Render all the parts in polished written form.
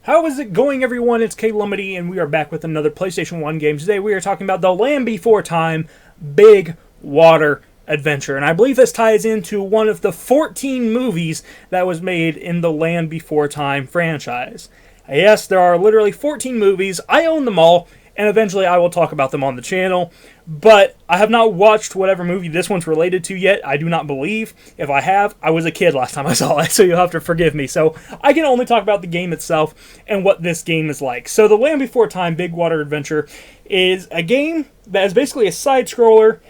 How is it going, everyone? It's K Lumity, and we are back with another PlayStation 1 game. Today we are talking about The Land Before Time Big Water Adventure. And I believe this ties into one of the 14 movies that was made in the Land Before Time franchise. Yes, there are literally 14 movies. I own them all, and eventually I will talk about them on the channel. But I have not watched whatever movie this one's related to yet. I do not believe. If I have, I was a kid last time I saw it, so you'll have to forgive me. So I can only talk about the game itself and what this game is like. So The Land Before Time Big Water Adventure is a game that is basically a side-scroller,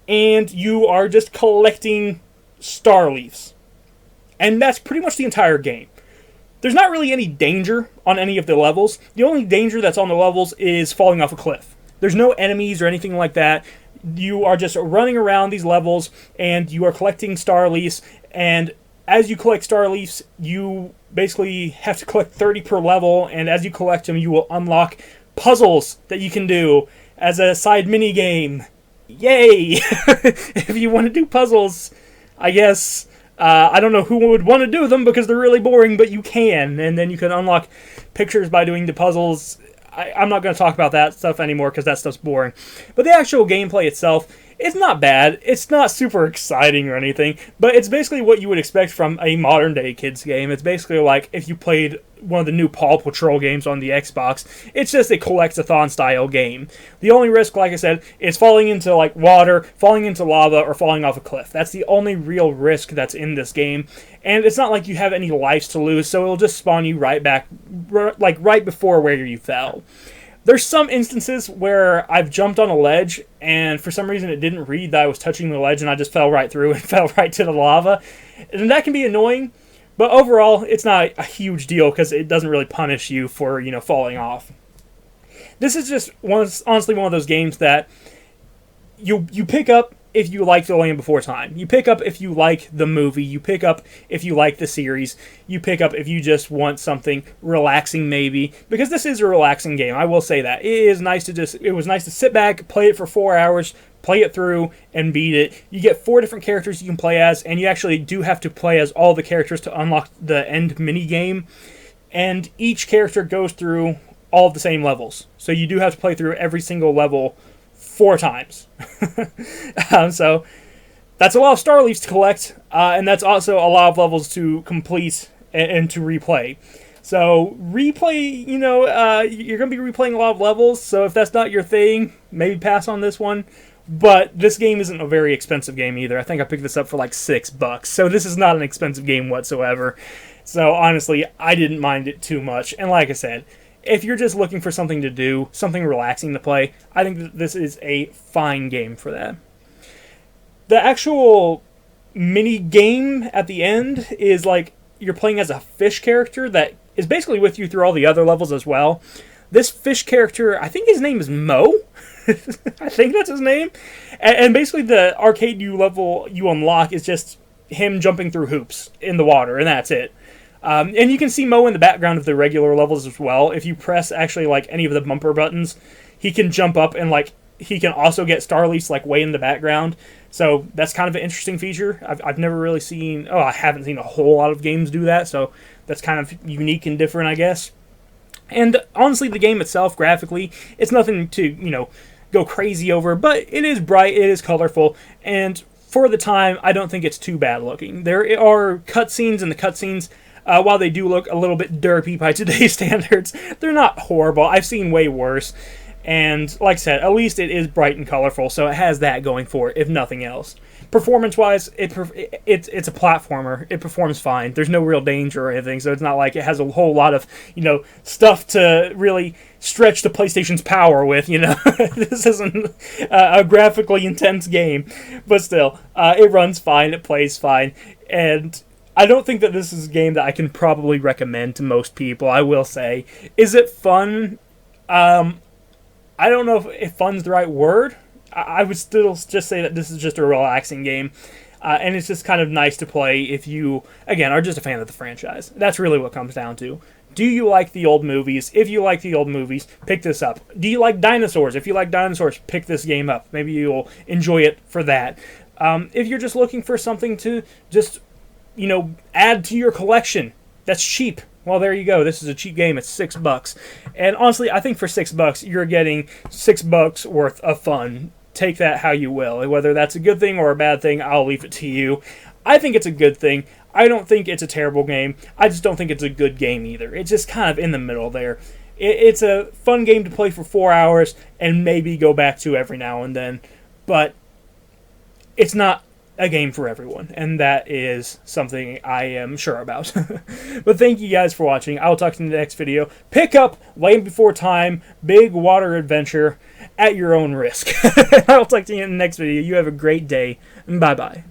and you are just collecting star leaves. And that's pretty much the entire game. There's not really any danger on any of the levels. The only danger that's on the levels is falling off a cliff. There's no enemies or anything like that. You are just running around these levels, and you are collecting star leaves. And as you collect star leaves, you basically have to collect 30 per level. And as you collect them, you will unlock puzzles that you can do as a side mini game. Yay! If you want to do puzzles, I guess. I don't know who would want to do them because they're really boring, but you can. And then you can unlock pictures by doing the puzzles. I'm not going to talk about that stuff anymore because that stuff's boring. But the actual gameplay itself, it's not bad. It's not super exciting or anything, but it's basically what you would expect from a modern-day kids game. It's basically like if you played one of the new Paw Patrol games on the Xbox. It's just a collect-a-thon style game. The only risk, like I said, is falling into like water, falling into lava, or falling off a cliff. That's the only real risk that's in this game. And it's not like you have any lives to lose, so it'll just spawn you right back, like right before where you fell. There's some instances where I've jumped on a ledge, and for some reason it didn't read that I was touching the ledge, and I just fell right through and fell right to the lava. And that can be annoying, but overall, it's not a huge deal because it doesn't really punish you for, falling off. This is just honestly one of those games that you pick up if you like The Land Before Time. You pick up if you like the movie. You pick up if you like the series. You pick up if you just want something relaxing, maybe. Because this is a relaxing game, I will say that. It was nice to sit back, play it for 4 hours, play it through, and beat it. You get 4 different characters you can play as, and you actually do have to play as all the characters to unlock the end mini-game. And each character goes through all of the same levels. So you do have to play through every single level 4 times. So that's a lot of star leaves to collect, and that's also a lot of levels to complete and to replay. So replay, you're going to be replaying a lot of levels, so if that's not your thing, maybe pass on this one. But this game isn't a very expensive game either. I think I picked this up for like $6, so this is not an expensive game whatsoever. So honestly, I didn't mind it too much, and like I said, if you're just looking for something to do, something relaxing to play, I think that this is a fine game for that. The actual mini game at the end is like you're playing as a fish character that is basically with you through all the other levels as well. This fish character, I think his name is Mo. I think that's his name. And basically the arcade level you unlock is just him jumping through hoops in the water, and that's it. And you can see Mo in the background of the regular levels as well. If you press actually like any of the bumper buttons, he can jump up and like he can also get star leaves like way in the background. So that's kind of an interesting feature. I've never really seen. I haven't seen a whole lot of games do that. So that's kind of unique and different, I guess. And honestly, the game itself, graphically, it's nothing to go crazy over. But it is bright, it is colorful, and for the time, I don't think it's too bad looking. There are cutscenes, and the cutscenes, while they do look a little bit derpy by today's standards, they're not horrible. I've seen way worse. And like I said, at least it is bright and colorful, so it has that going for it, if nothing else. Performance-wise, it's a platformer. It performs fine. There's no real danger or anything, so it's not like it has a whole lot of, stuff to really stretch the PlayStation's power with, This isn't a graphically intense game, but still, it runs fine, it plays fine, and I don't think that this is a game that I can probably recommend to most people, I will say. Is it fun? I don't know if fun's the right word. I would still just say that this is just a relaxing game. And it's just kind of nice to play if you, again, are just a fan of the franchise. That's really what it comes down to. Do you like the old movies? If you like the old movies, pick this up. Do you like dinosaurs? If you like dinosaurs, pick this game up. Maybe you'll enjoy it for that. If you're just looking for something to just, add to your collection, that's cheap. Well, there you go. This is a cheap game. It's $6. And honestly, I think for $6, you're getting $6 worth of fun. Take that how you will. Whether that's a good thing or a bad thing, I'll leave it to you. I think it's a good thing. I don't think it's a terrible game. I just don't think it's a good game either. It's just kind of in the middle there. It's a fun game to play for 4 hours and maybe go back to every now and then. But it's not a game for everyone, and that is something I am sure about. But thank you guys for watching. I will talk to you in the next video. Pick up Land Before Time, big water adventure at your own risk. I will talk to you in the next video. You have a great day. Bye-bye.